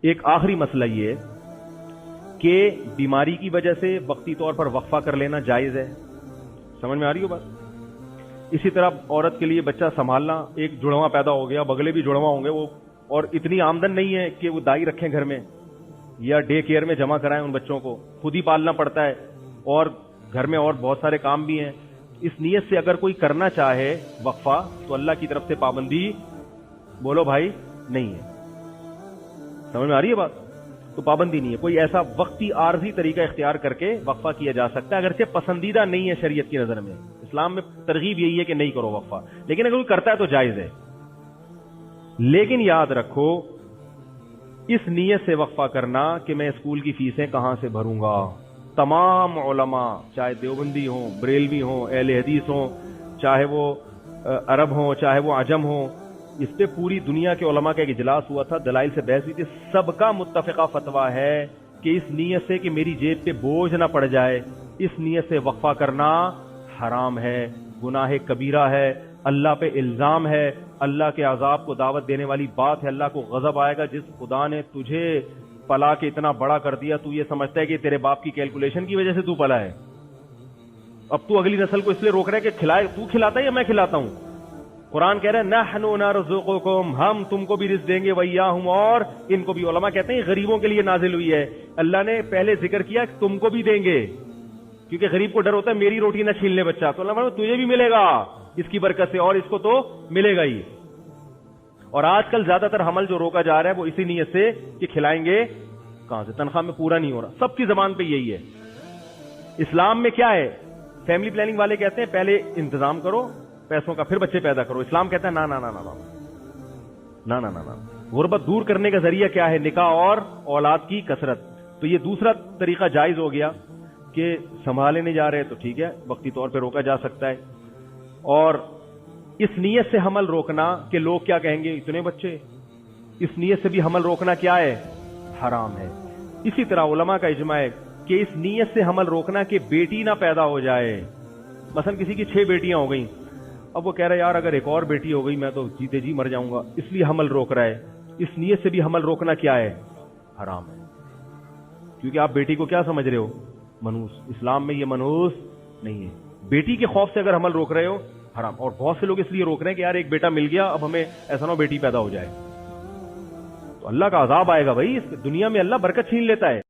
ایک آخری مسئلہ یہ کہ بیماری کی وجہ سے وقتی طور پر وقفہ کر لینا جائز ہے. سمجھ میں آ رہی ہو بات؟ اسی طرح عورت کے لیے بچہ سنبھالنا، ایک جڑواں پیدا ہو گیا، بگلے بھی جڑواں ہوں گے وہ، اور اتنی آمدن نہیں ہے کہ وہ دائی رکھیں گھر میں یا ڈے کیئر میں جمع کرائیں ان بچوں کو، خود ہی پالنا پڑتا ہے اور گھر میں اور بہت سارے کام بھی ہیں. اس نیت سے اگر کوئی کرنا چاہے وقفہ تو اللہ کی طرف سے پابندی بولو بھائی نہیں ہے. سمجھ میں آ رہی ہے بات؟ تو پابندی نہیں ہے. کوئی ایسا وقتی عارضی طریقہ اختیار کر کے وقفہ کیا جا سکتا ہے، اگرچہ پسندیدہ نہیں ہے شریعت کی نظر میں. اسلام میں ترغیب یہی ہے کہ نہیں کرو وقفہ، لیکن اگر کوئی کرتا ہے تو جائز ہے. لیکن یاد رکھو اس نیت سے وقفہ کرنا کہ میں اسکول کی فیسیں کہاں سے بھروں گا. تمام علماء چاہے دیوبندی ہوں، بریلوی ہوں، اہل حدیث ہوں، چاہے وہ عرب ہوں، چاہے وہ عجم ہوں، اس پہ پوری دنیا کے علماء کا ایک اجلاس ہوا تھا، دلائل سے بحث ہوئی تھی. سب کا متفقہ فتویٰ ہے کہ اس نیت سے کہ میری جیب پہ بوجھ نہ پڑ جائے، اس نیت سے وقفہ کرنا حرام ہے، گناہ کبیرہ ہے، اللہ پہ الزام ہے، اللہ کے عذاب کو دعوت دینے والی بات ہے. اللہ کو غضب آئے گا. جس خدا نے تجھے پلا کے اتنا بڑا کر دیا، تو یہ سمجھتا ہے کہ تیرے باپ کی کیلکولیشن کی وجہ سے تو پلا ہے. اب تو اگلی نسل کو اس لیے روک رہا ہے کہ کھلائے، تو کھلاتا ہے یا میں کھلاتا ہوں؟ قرآن کہہ رہے ہیں نحن نرزقکم، ہم تم کو بھی رزق دیں گے، وإیاہم، اور ان کو بھی. علماء کہتے ہیں غریبوں کے لیے نازل ہوئی ہے. اللہ نے پہلے ذکر کیا کہ تم کو بھی دیں گے، کیونکہ غریب کو ڈر ہوتا ہے میری روٹی نہ چھین لے بچہ، تو اللہ فرماتا ہے تجھے بھی ملے گا اس کی برکت سے، اور اس کو تو ملے گا ہی. اور آج کل زیادہ تر حمل جو روکا جا رہا ہے وہ اسی نیت سے کہ کھلائیں گے کہاں سے، تنخواہ میں پورا نہیں ہو رہا. سب کی زبان پہ یہی ہے. اسلام میں کیا ہے؟ فیملی پلاننگ والے کہتے ہیں پہلے انتظام کرو پیسوں کا، پھر بچے پیدا کرو. اسلام کہتا ہے نا نا نا نا نا نا نا نا. غربت دور کرنے کا ذریعہ کیا ہے؟ نکاح اور اولاد کی کثرت. تو یہ دوسرا طریقہ جائز ہو گیا کہ سنبھالے نہیں جا رہے تو ٹھیک ہے، وقتی طور پہ روکا جا سکتا ہے. اور اس نیت سے حمل روکنا کہ لوگ کیا کہیں گے اتنے بچے، اس نیت سے بھی حمل روکنا کیا ہے؟ حرام ہے. اسی طرح علماء کا اجماع ہے کہ اس نیت سے حمل روکنا کہ بیٹی نہ پیدا ہو جائے. مثلا کسی کی 6 بیٹیاں ہو گئیں، اب وہ کہہ رہا ہے یار اگر ایک اور بیٹی ہو گئی میں تو جیتے جی مر جاؤں گا، اس لیے حمل روک رہا ہے. اس نیت سے بھی حمل روکنا کیا ہے؟ حرام ہے. کیونکہ آپ بیٹی کو کیا سمجھ رہے ہو؟ منحوس. اسلام میں یہ منحوس نہیں ہے. بیٹی کے خوف سے اگر حمل روک رہے ہو حرام. اور بہت سے لوگ اس لیے روک رہے ہیں کہ یار ایک بیٹا مل گیا، اب ہمیں ایسا نہ ہو بیٹی پیدا ہو جائے، تو اللہ کا عذاب آئے گا بھائی. اس دنیا میں اللہ برکت چھین لیتا ہے.